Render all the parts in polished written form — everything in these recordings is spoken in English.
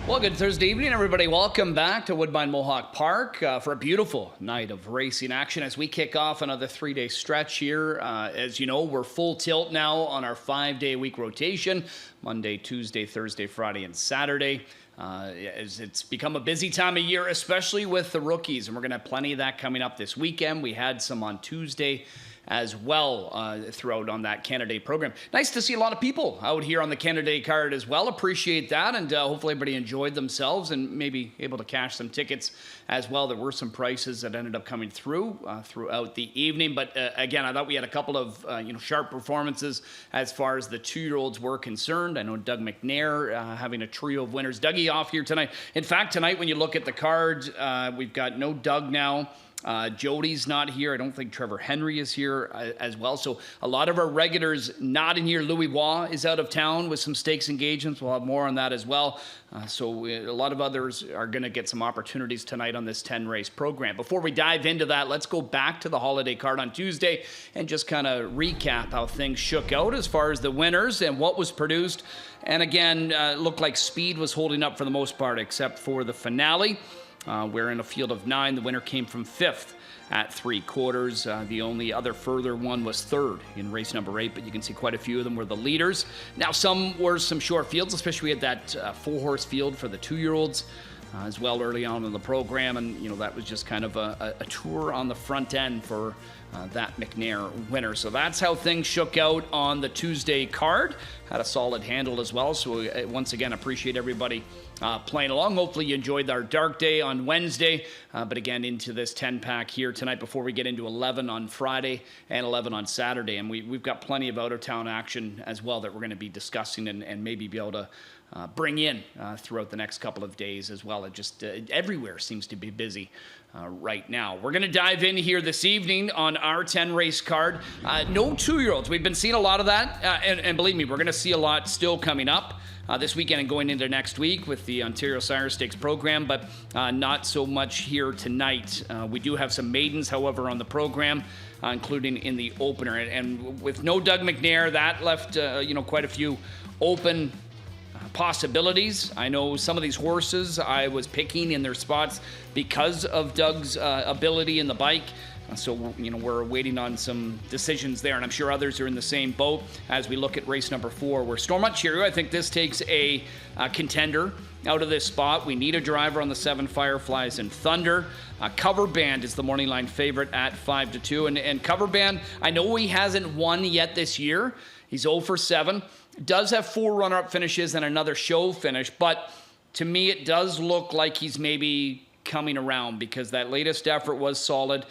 Well, good Thursday evening, everybody. Welcome back to Woodbine Mohawk Park for a beautiful night of racing action as we kick off another three-day stretch here. As you know, we're full tilt now on our 5-day week rotation, Monday, Tuesday, Thursday, Friday, and Saturday. As it's become a busy time of year, especially with the rookies, and we're going to have plenty of that coming up this weekend. We had some on Tuesday as well throughout on that Canada Day program. Nice to see a lot of people out here on the Canada Day card as well. Appreciate that, and hopefully everybody enjoyed themselves and maybe able to cash some tickets as well. There were some prices that ended up coming through throughout the evening, but again, I thought we had a couple of sharp performances as far as the 2-year-olds were concerned. I know Doug McNair having a trio of winners. Dougie off here tonight. In fact, tonight when you look at the card, we've got no Doug now. Jody's not here. I don't think Trevor Henry is here as well. So a lot of our regulars not in here. Louis Waugh is out of town with some stakes engagements. We'll have more on that as well. So a lot of others are going to get some opportunities tonight on this 10-race program. Before we dive into that, let's go back to the holiday card on Tuesday and just kind of recap how things shook out as far as the winners and what was produced. And again, looked like speed was holding up for the most part, except for the finale. Where in a field of 9, the winner came from 5th at 3/4. The only other further one was 3rd in race number 8, but you can see quite a few of them were the leaders. Now, some were some short fields, especially we had that 4-horse field for the 2-year-olds as well early on in the program, and that was just kind of a tour on the front end for that McNair winner. So that's how things shook out on the Tuesday card. Had a solid handle as well, so once again, appreciate everybody playing along. Hopefully you enjoyed our dark day on Wednesday, but again, into this 10-pack here tonight before we get into 11 on Friday and 11 on Saturday. And we've got plenty of out-of-town action as well that we're going to be discussing and maybe be able to bring in throughout the next couple of days as well. It just everywhere seems to be busy right now. We're going to dive in here this evening on our 10-race card. No 2-year-olds. We've been seeing a lot of that, and believe me, we're going to see a lot still coming up this weekend and going into next week with the Ontario Sire Stakes program, but not so much here tonight. We do have some maidens, however, on the program, including in the opener. And with no Doug McNair, that left quite a few open possibilities. I know some of these horses I was picking in their spots because of Doug's ability in the bike. So, we're waiting on some decisions there, and I'm sure others are in the same boat as we look at race number 4, where Stormont Cheerio, I think this takes a contender out of this spot. We need a driver on the 7 Fireflies and Thunder. Cover Band is the morning line favorite at 5-2, and Cover Band, I know he hasn't won yet this year. He's 0 for 7. Does have 4 runner-up finishes and another show finish, but to me it does look like he's maybe coming around because that latest effort was solid.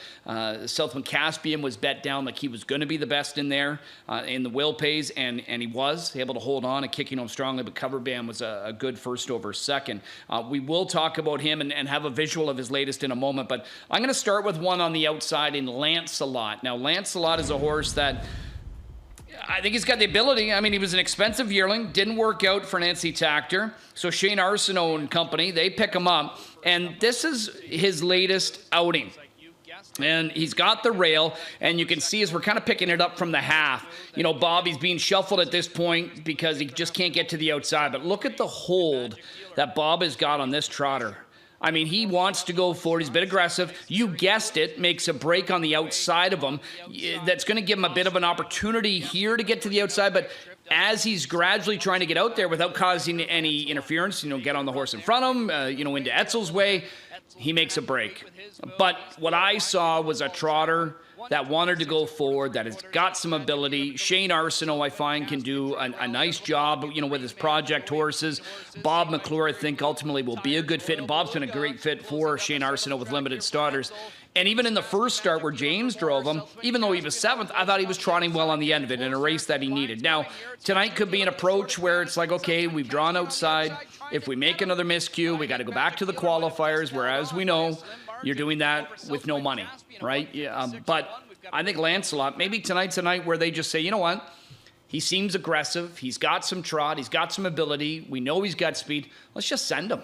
Southland Caspian was bet down like he was going to be the best in there in the Will Pays, and he was able to hold on and kicking home strongly, but Cover Band was a good first over second. We will talk about him and have a visual of his latest in a moment, but I'm going to start with one on the outside in Lancelot. Now, Lancelot is a horse that I think he's got the ability. I mean, he was an expensive yearling, didn't work out for Nancy Tactor. So Shane Arsenault and company, they pick him up. And this is his latest outing. And he's got the rail, and you can see as we're kind of picking it up from the half, Bobby's being shuffled at this point because he just can't get to the outside. But look at the hold that Bob has got on this trotter. I mean, he wants to go forward. He's a bit aggressive. You guessed it, makes a break on the outside of him. That's going to give him a bit of an opportunity here to get to the outside, but as he's gradually trying to get out there without causing any interference, get on the horse in front of him, into Etzel's way, he makes a break. But what I saw was a trotter that wanted to go forward, that has got some ability. Shane Arsenault, I find, can do a nice job, with his project horses. Bob McClure, I think, ultimately will be a good fit, and Bob's been a great fit for Shane Arsenault with limited starters. And even in the first start where James drove him, even though he was 7th, I thought he was trotting well on the end of it in a race that he needed. Now, tonight could be an approach where it's like, okay, we've drawn outside. If we make another miscue, we got to go back to the qualifiers, where, as we know, you're doing that with no money, right? Yeah, but I think Lancelot, maybe tonight's a night where they just say, you know what? He seems aggressive. He's got some trot. He's got some ability. We know he's got speed. Let's just send him.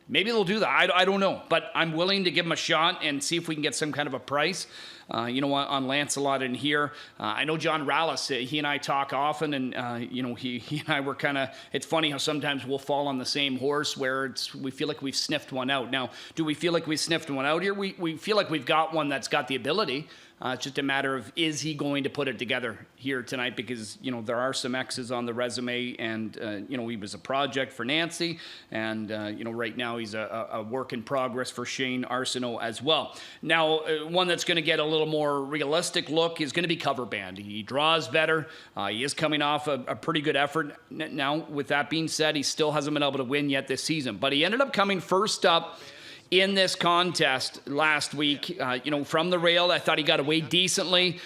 maybe they'll do that. I don't know, but I'm willing to give them a shot and see if we can get some kind of a price. On Lancelot in here. I know John Rallis, he and I talk often, and, he and I were kind of, it's funny how sometimes we'll fall on the same horse where we feel like we've sniffed one out. Now, do we feel like we sniffed one out here? We feel like we've got one that's got the ability. It's just a matter of, is he going to put it together here tonight? Because, there are some X's on the resume, and, he was a project for Nancy, and, right now he's a work in progress for Shane Arsenault as well. Now, one that's going to get a little more realistic look is going to be Cover Band. He draws better. He is coming off a pretty good effort. Now, with that being said, he still hasn't been able to win yet this season, but he ended up coming first up in this contest last week. From the rail, I thought he got away decently.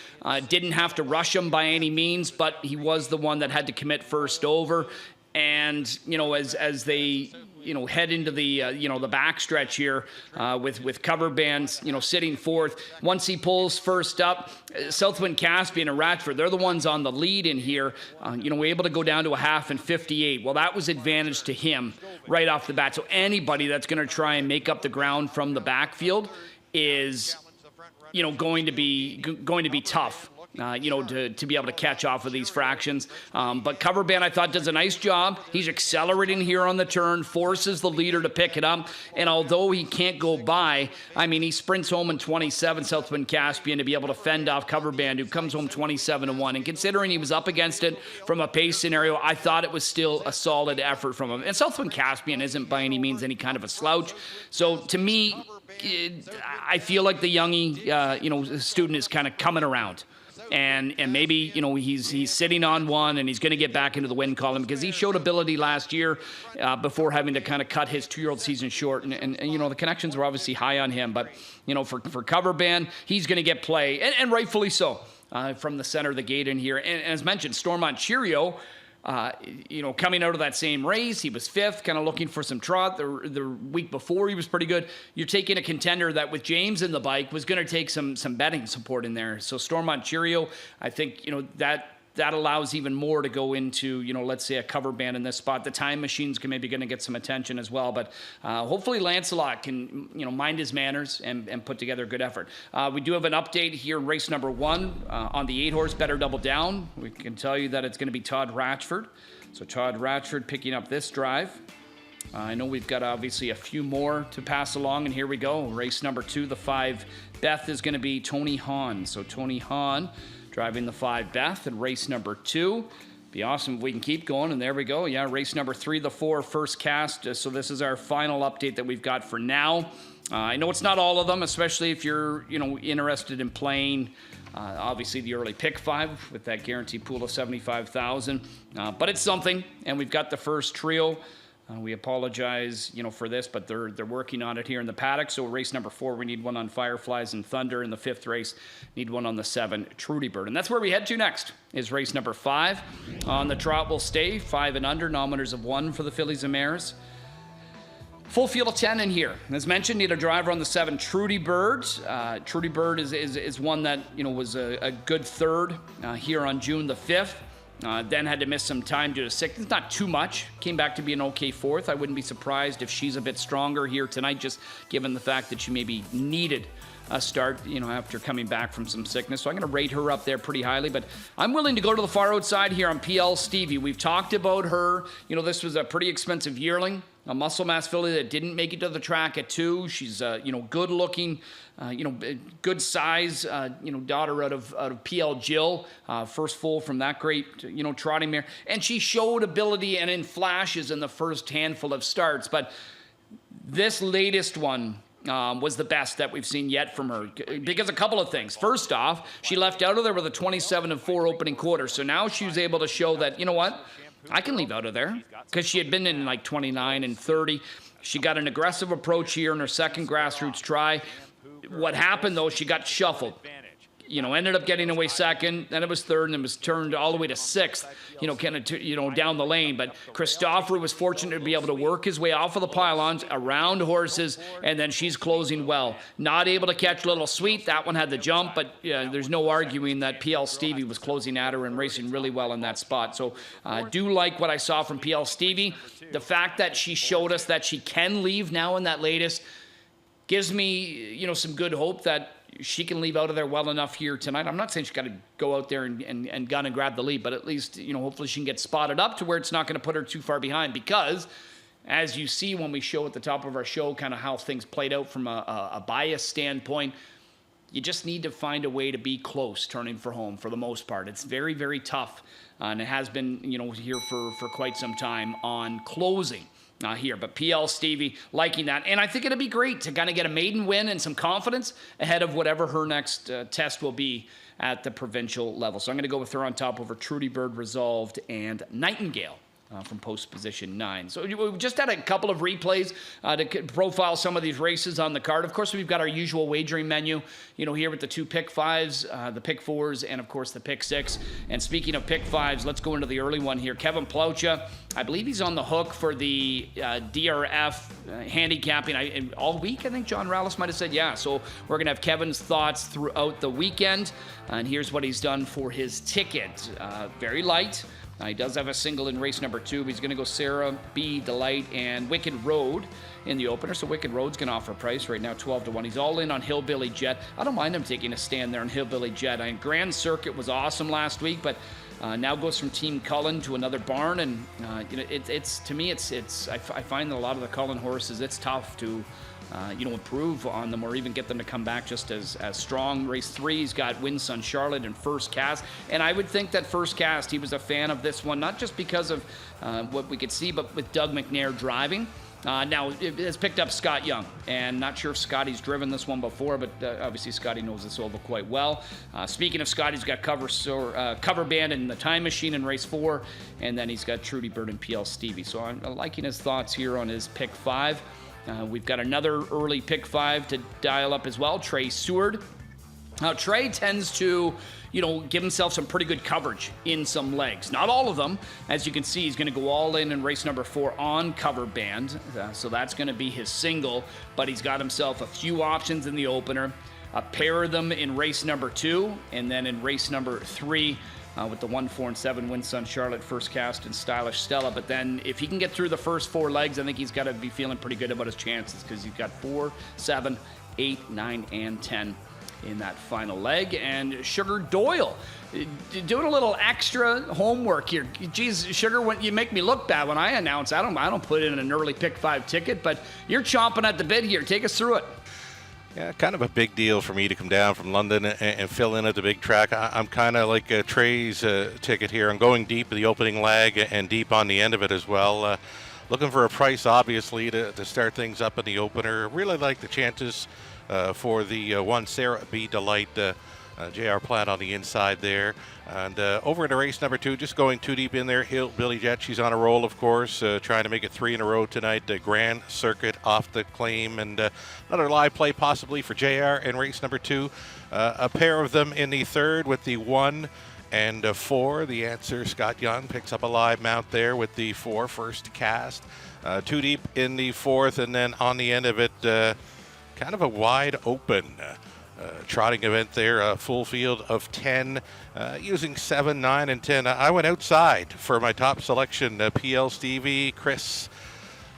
Didn't have to rush him by any means, but he was the one that had to commit first over. And, as they, head into the, the backstretch here with Cover Bands, sitting fourth. Once he pulls first up, Southwind Caspian and Ratchford, they're the ones on the lead in here, able to go down to a half and 58. Well, that was advantage to him right off the bat. So anybody that's going to try and make up the ground from the backfield is, going to be tough. To be able to catch off of these fractions. But Cover Band, I thought, does a nice job. He's accelerating here on the turn, forces the leader to pick it up. And although he can't go by, he sprints home in 27, Southwind Caspian, to be able to fend off Cover Band, who comes home 27-1. And considering he was up against it from a pace scenario, I thought it was still a solid effort from him. And Southwind Caspian isn't by any means any kind of a slouch. So to me, I feel like the youngie, student is kind of coming around. And maybe, he's sitting on one and he's going to get back into the win column because he showed ability last year before having to kind of cut his 2-year-old season short. And the connections were obviously high on him. But, for Cover Band, he's going to get play, and rightfully so, from the center of the gate in here. And as mentioned, Stormont Cheerio, coming out of that same race, he was fifth, kind of looking for some trot. The week before, he was pretty good. You're taking a contender that, with James in the bike, was going to take some betting support in there. So Stormont Cheerio, I think, that allows even more to go into, let's say a Cover Band in this spot. The Time Machine's maybe going to get some attention as well. But hopefully Lancelot can, mind his manners and put together a good effort. We do have an update here in race number 1 on the 8-horse Better Double Down. We can tell you that it's going to be Todd Ratchford. So Todd Ratchford picking up this drive. I know we've got obviously a few more to pass along, and here we go. Race number 2, the 5 Beth, is going to be Tony Hahn. So Tony Hahn driving the 5 Beth in race number 2. Be awesome if we can keep going, and there we go. Yeah, race number 3, the 4 First Cast. So this is our final update that we've got for now. I know it's not all of them, especially if you're, interested in playing, obviously the early pick 5 with that guaranteed pool of $75,000. But it's something, and we've got the first trio. We apologize, for this, but they're working on it here in the paddock. So race number 4, we need one on Fireflies and Thunder. In the 5th race, need one on the 7 Trudy Bird. And that's where we head to next, is race number 5. On the trot will stay 5 and under, nominators of 1 for the fillies and mares. Full field of 10 in here. As mentioned, need a driver on the 7 Trudy Bird. Trudy Bird is one that, was a good third here on June the 5th. Then had to miss some time due to sickness. Not too much. Came back to be an okay 4th. I wouldn't be surprised if she's a bit stronger here tonight, just given the fact that she maybe needed a start, after coming back from some sickness. So I'm going to rate her up there pretty highly, but I'm willing to go to the far outside here on PL Stevie. We've talked about her. This was a pretty expensive yearling, a muscle mass filly that didn't make it to the track at 2. She's, good looking, good size, daughter out of PL Jill, first foal from that great, trotting mare. And she showed ability and in flashes in the first handful of starts. But this latest one was the best that we've seen yet from her, because a couple of things. First off, she left out of there with a 27-4 opening quarter. So now she was able to show that, I can leave out of there, because she had been in like 29 and 30. She got an aggressive approach here in her second grassroots try. What happened, though, she got shuffled. ended up getting away second. Then it was third, and it was turned all the way to sixth, down the lane. But Christopher was fortunate to be able to work his way off of the pylons, around horses, and then she's closing well. Not able to catch Little Sweet. That one had the jump, but there's no arguing that PL Stevie was closing at her and racing really well in that spot. So I do like what I saw from PL Stevie. The fact that she showed us that she can leave now in that latest gives me, some good hope that she can leave out of there well enough here tonight. I'm not saying she's got to go out there and gun and grab the lead, but at least, hopefully she can get spotted up to where it's not going to put her too far behind, because as you see when we show at the top of our show kind of how things played out from a bias standpoint, you just need to find a way to be close turning for home for the most part. It's very, very tough, and it has been, here for quite some time on closing. Here, but PL Stevie liking that, and I think it'd be great to kind of get a maiden win and some confidence ahead of whatever her next test will be at the provincial level. So I'm going to go with her on top over Trudy Bird, Resolved, and Nightingale from post position 9. So we've just had a couple of replays to profile some of these races on the card. Of course, we've got our usual wagering menu, here with the 2 pick 5s, the pick 4s, and of course the pick 6. And speaking of pick 5s, let's go into the early one here. Kevin Plaucha, I believe he's on the hook for the DRF handicapping all week. I think John Rallis might have said, yeah. So we're going to have Kevin's thoughts throughout the weekend. And here's what he's done for his ticket. Very light. He does have a single in race number 2, but he's going to go Sarah, B, Delight, and Wicked Road in the opener. So Wicked Road's going to offer a price right now, 12-1. He's all in on Hillbilly Jet. I don't mind him taking a stand there on Hillbilly Jet. Grand Circuit was awesome last week, but now goes from Team Cullen to another barn, and it's to me, I find that a lot of the Cullen horses, it's tough to improve on them or even get them to come back just as strong. Race 3, he's got Winsun Charlotte and First Cast. And I would think that First Cast, he was a fan of this one, not just because of what we could see, but with Doug McNair driving. Now, it has picked up Scott Young, and not sure if Scotty's driven this one before, but obviously Scotty knows this oval quite well. Speaking of Scotty, he's got cover band in the Time Machine in race 4, and then he's got Trudy Bird and PL Stevie. So I'm liking his thoughts here on his pick 5. We've got another early pick 5 to dial up as well, Trey Seward. Now, Trey tends to, give himself some pretty good coverage in some legs. Not all of them. As you can see, he's going to go all in race number 4 on cover band. So that's going to be his single. But he's got himself a few options in the opener. A pair of them in race number 2. And then in race number 3, with the 1, 4, and 7, Winsun Charlotte, First Cast, and Stylish Stella. But then if he can get through the first 4 legs, I think he's got to be feeling pretty good about his chances, because he's got 4, 7, 8, 9, and 10 in that final leg. And Sugar Doyle doing a little extra homework here. Geez, Sugar, when you make me look bad when I announce, I don't put in an early pick 5 ticket, but you're chomping at the bit here. Take us through it. Yeah, kind of a big deal for me to come down from London and fill in at the big track. I'm kind of like Trey's ticket here. I'm going deep in the opening leg and deep on the end of it as well. Looking for a price, obviously, to start things up in the opener. Really like the chances for the 1 Sarah B. Delight, JR Plant on the inside there. And over into race number 2, just going too deep in there. Hillbilly Jet, she's on a roll, of course, trying to make it 3 in a row tonight. Grand Circuit off the claim, and another live play possibly for JR in race number 2. A pair of them in the 3rd with the 1 and 4. The answer, Scott Young picks up a live mount there with the 4, First Cast. Too deep in the 4th, and then on the end of it, kind of a wide open trotting event there, a full field of 10, using 7, 9, and 10. I went outside for my top selection, PL Stevie, Chris,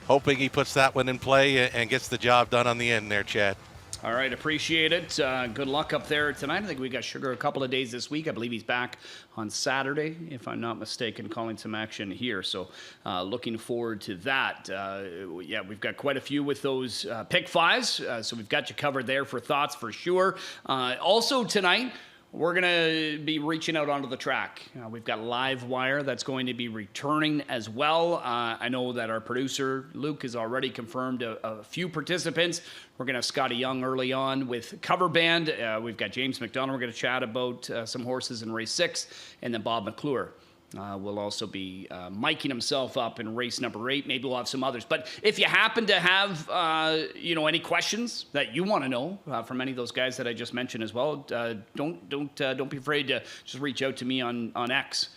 hoping he puts that one in play and gets the job done on the end there, Chad. All right, appreciate it. Good luck up there tonight. I think we got Sugar a couple of days this week. I believe he's back on Saturday, if I'm not mistaken, calling some action here. So looking forward to that. Yeah, we've got quite a few with those pick 5s. So we've got you covered there for thoughts for sure. Also tonight, we're going to be reaching out onto the track. We've got Live Wire that's going to be returning as well. I know that our producer, Luke, has already confirmed a few participants. We're going to have Scotty Young early on with Cover Band. We've got James McDonald. We're going to chat about some horses in race 6. And then Bob McClure will also be miking himself up in race number 8. Maybe we'll have some others. But if you happen to have, any questions that you want to know from any of those guys that I just mentioned as well, don't be afraid to just reach out to me on X.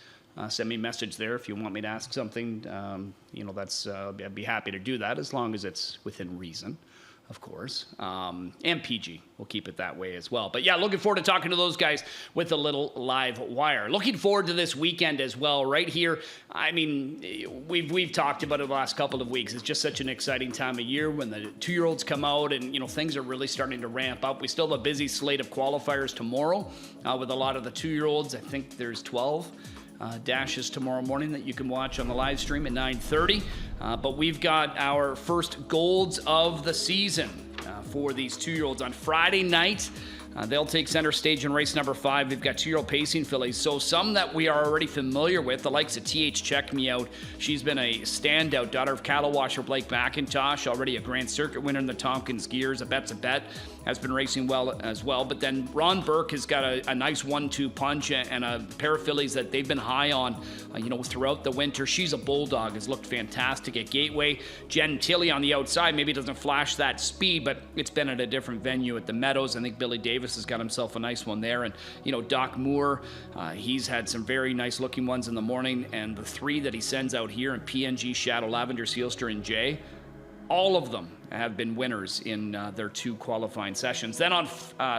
Send me a message there if you want me to ask something. I'd be happy to do that as long as it's within reason, of course. And PG. We'll keep it that way as well. But yeah, looking forward to talking to those guys with a little live wire. Looking forward to this weekend as well, right here. I mean, we've talked about it the last couple of weeks. It's just such an exciting time of year when the 2-year-olds come out and, things are really starting to ramp up. We still have a busy slate of qualifiers tomorrow with a lot of the 2-year-olds. I think there's 12. Dashes tomorrow morning that you can watch on the live stream at 9:30. But we've got our first golds of the season for these 2-year-olds on Friday night. They'll take center stage in race number 5. We've got 2-year-old pacing fillies. So some that we are already familiar with, the likes of TH Check Me Out. She's been a standout, daughter of cattle washer Blake McIntosh, already a Grand Circuit winner in the Tompkins Gears. A Bet's a Bet has been racing well as well. But then Ron Burke has got a nice 1-2 punch and a pair of fillies that they've been high on, throughout the winter. She's a bulldog, has looked fantastic at Gateway. Jen Tilley on the outside maybe doesn't flash that speed, but it's been at a different venue at the Meadows. I think Billy Davis has got himself a nice one there. And, Doc Moore, he's had some very nice looking ones in the morning. And the 3 that he sends out here in PNG, Shadow, Lavender, Sealster, and Jay, all of them have been winners in their 2 qualifying sessions. Then on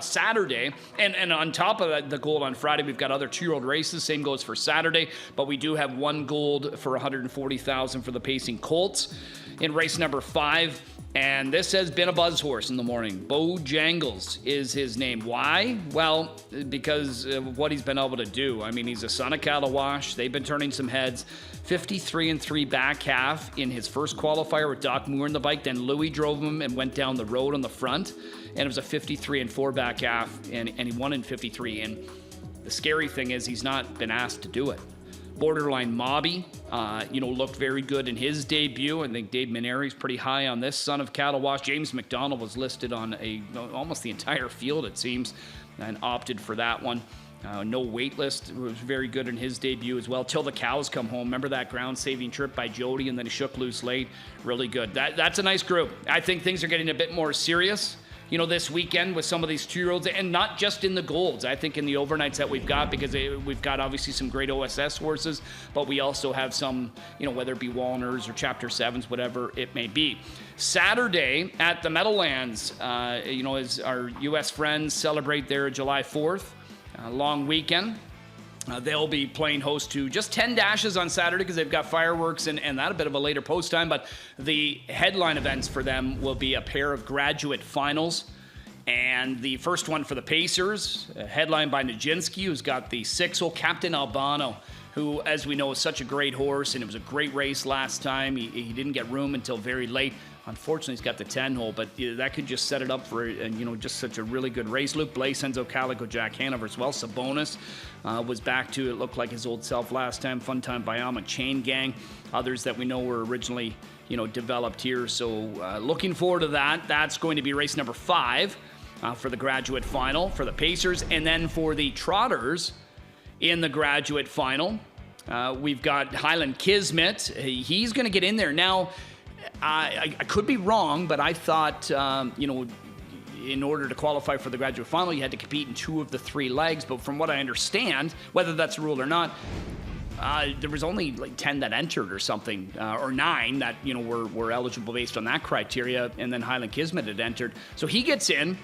Saturday, and on top of that, the gold on Friday, we've got other 2-year-old races. Same goes for Saturday, but we do have 1 gold for $140,000 for the Pacing Colts in race number 5. And this has been a buzz horse in the morning. Bojangles is his name. Why? Well, because of what he's been able to do. I mean, he's a son of cattle wash. They've been turning some heads. 53-3 back half in his first qualifier with Doc Moore in the bike. Then Louis drove him and went down the road on the front. And it was a 53-4 back half, and he won in 53. And the scary thing is he's not been asked to do it. Borderline Mobby, looked very good in his debut. I think Dave Mineri's pretty high on this son of cattle wash. James McDonald was listed on almost the entire field, it seems, and opted for that one. No wait list, was very good in his debut as well. Till the Cows Come Home. Remember that ground-saving trip by Jody, and then he shook loose late. Really good. That's a nice group. I think things are getting a bit more serious, this weekend with some of these 2-year-olds, and not just in the golds. I think in the overnights that we've got, because we've got obviously some great OSS horses, but we also have some, whether it be Walners or Chapter 7s, whatever it may be. Saturday at the Meadowlands, as our U.S. friends celebrate their July 4th long weekend. They'll be playing host to just 10 dashes on Saturday because they've got fireworks and that a bit of a later post time. But the headline events for them will be a pair of graduate finals. And the first one for the Pacers, headlined by Nijinsky, who's got the 6-hole Captain Albano, who, as we know, is such a great horse. And it was a great race last time. He didn't get room until very late. Unfortunately, he's got the 10-hole, but that could just set it up for, just such a really good race. Luke Blaze, Enzo Calico, Jack Hanover as well. Sabonis was back to, it looked like his old self last time. Fun Time Bayama, Chain Gang, others that we know were originally, developed here. So looking forward to that. That's going to be race number 5 for the graduate final for the Pacers. And then for the Trotters in the graduate final, we've got Highland Kismet. He's going to get in there. Now, I could be wrong, but I thought, in order to qualify for the graduate final, you had to compete in 2 of the 3 legs. But from what I understand, whether that's a rule or not, there was only like 10 that entered or something, or 9 that, were eligible based on that criteria. And then Highland Kismet had entered. So he gets in.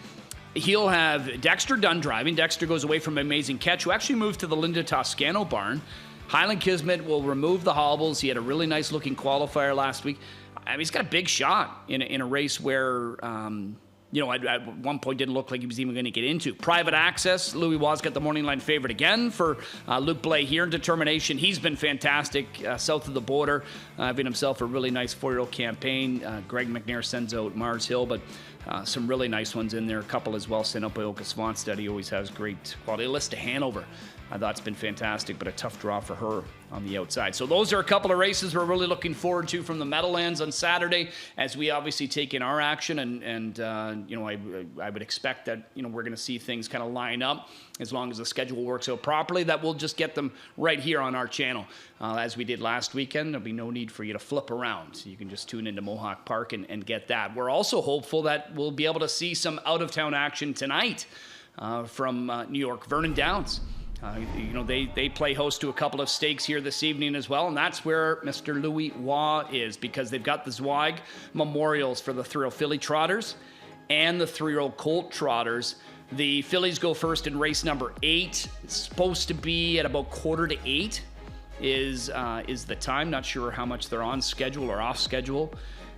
He'll have Dexter Dunn driving. Dexter goes away from Amazing Catch, who actually moved to the Linda Toscano barn. Highland Kismet will remove the hobbles. He had a really nice looking qualifier last week. I mean, he's got a big shot in a race where, at one point didn't look like he was even going to get into. Private Access, Louis Waz got the morning line favorite again for Luke Blay here in Determination. He's been fantastic south of the border, having himself a really nice 4-year-old campaign. Greg McNair sends out Mars Hill, but some really nice ones in there. A couple as well sent up by Oka Svanstead. He always has great quality. List to Hanover I thought it's been fantastic, but a tough draw for her on the outside. So those are a couple of races we're really looking forward to from the Meadowlands on Saturday, as we obviously take in our action. And I would expect that, we're going to see things kind of line up as long as the schedule works out properly, that we'll just get them right here on our channel. As we did last weekend, there'll be no need for you to flip around. So you can just tune into Mohawk Park and get that. We're also hopeful that we'll be able to see some out-of-town action tonight from New York, Vernon Downs. They play host to a couple of stakes here this evening as well, and that's where Mr. Louis Waugh is, because they've got the Zweig Memorials for the 3-year-old filly trotters and the 3-year-old colt trotters. The fillies go first in race number 8. It's supposed to be at about 7:45 is the time. Not sure how much they're on schedule or off schedule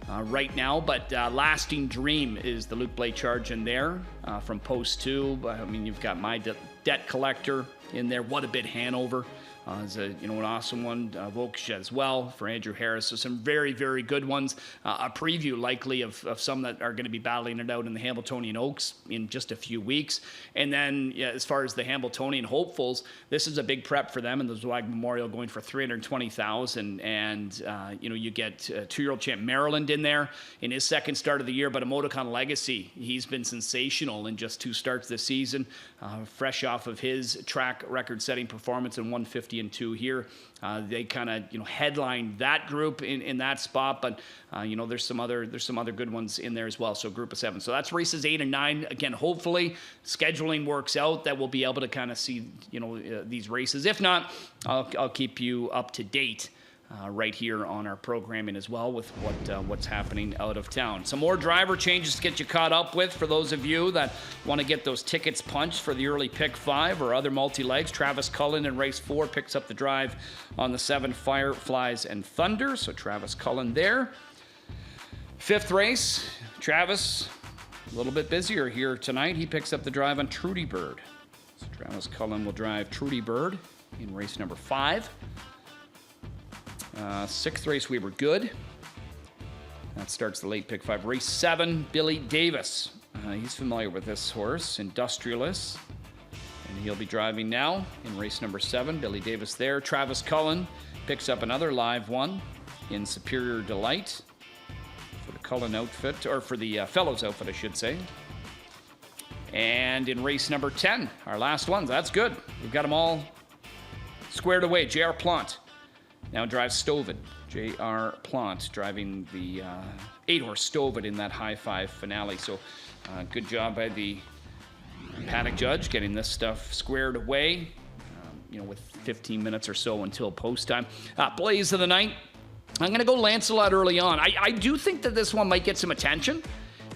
right now, but Lasting Dream is the Luke Blake charge in there from Post 2. I mean, you've got My Debt Collector in there. What a Bit Hanover is an awesome one. Volkswagen as well for Andrew Harris. So some very, very good ones. A preview likely of some that are going to be battling it out in the Hambletonian Oaks in just a few weeks. And then as far as the Hambletonian hopefuls, this is a big prep for them, and the Zweig Memorial going for $320,000. And you get 2-year-old champ Maryland in there in his second start of the year, but a Moticon Legacy. He's been sensational in just 2 starts this season, fresh off of his track record-setting performance in 150 and 2 here. They kind of headlined that group in that spot, but there's some other good ones in there as well. So group of 7. So that's races 8 and 9. Again, hopefully scheduling works out that we'll be able to kind of see these races. If not, I'll keep you up to date right here on our programming as well with what's happening out of town. Some more driver changes to get you caught up with for those of you that want to get those tickets punched for the early pick 5 or other multi-legs. Travis Cullen in race 4 picks up the drive on the 7 Fireflies and Thunder. So Travis Cullen there. 5th race, Travis a little bit busier here tonight. He picks up the drive on Trudy Bird. So Travis Cullen will drive Trudy Bird in race number 5. 6th race, we were good. That starts the late pick 5. Race 7, Billy Davis. He's familiar with this horse, Industrialist. And he'll be driving now in race number 7. Billy Davis there. Travis Cullen picks up another live one in Superior Delight for the Cullen outfit, or for the Fellows outfit, I should say. And in race number 10, our last ones. That's good. We've got them all squared away. J.R. Plant now drives Stovid. J.R. Plant driving the 8-horse Stovid in that high 5 finale. So good job by the paddock judge getting this stuff squared away, with 15 minutes or so until post time. Blaze of the night. I'm going to go Lancelot early on. I do think that this one might get some attention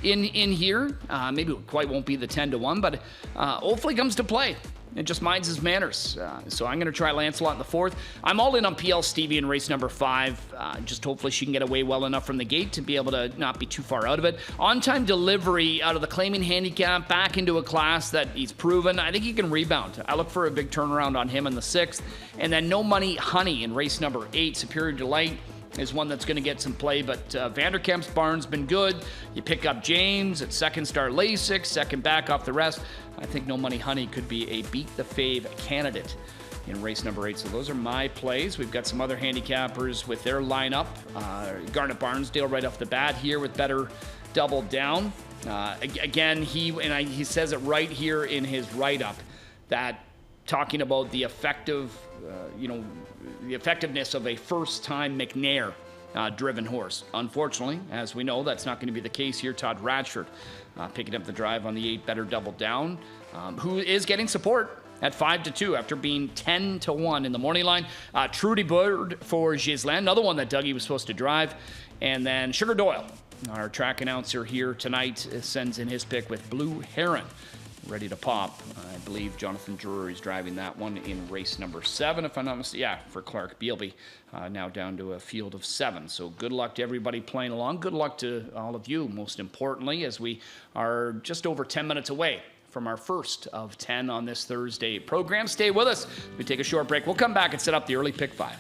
in here. Maybe it quite won't be the 10-1, but hopefully comes to play. It just minds his manners. So I'm going to try Lancelot in the 4th. I'm all in on PL Stevie in race number 5. Just hopefully she can get away well enough from the gate to be able to not be too far out of it. On-time delivery out of the claiming handicap back into a class that he's proven. I think he can rebound. I look for a big turnaround on him in the 6th. And then No Money Honey in race number 8. Superior Delight is one that's going to get some play, but Vanderkamp's barn's been good. You pick up James at second star Lasix, second back off the rest. I think No Money Honey could be a beat the fave candidate in race number 8. So those are my plays. We've got some other handicappers with their lineup. Garnet Barnsdale right off the bat here with better double down. Again, he says it right here in his write-up that talking about the the effectiveness of a first-time McNair driven horse. Unfortunately, as we know, that's not going to be the case here. Todd Ratchford picking up the drive on the 8 better double down, who is getting support at 5-2 after being 10-1 in the morning line. Trudy Bird for Ghislain, another one that Dougie was supposed to drive. And then Sugar Doyle, our track announcer here tonight, sends in his pick with Blue Heron ready to pop. I believe Jonathan Drury's driving that one in race number 7, if I'm not mistaken. Yeah, for Clark Bealby, now down to a field of 7. So good luck to everybody playing along. Good luck to all of you, most importantly, as we are just over 10 minutes away from our first of 10 on this Thursday program. Stay with us. We take a short break. We'll come back and set up the early pick 5.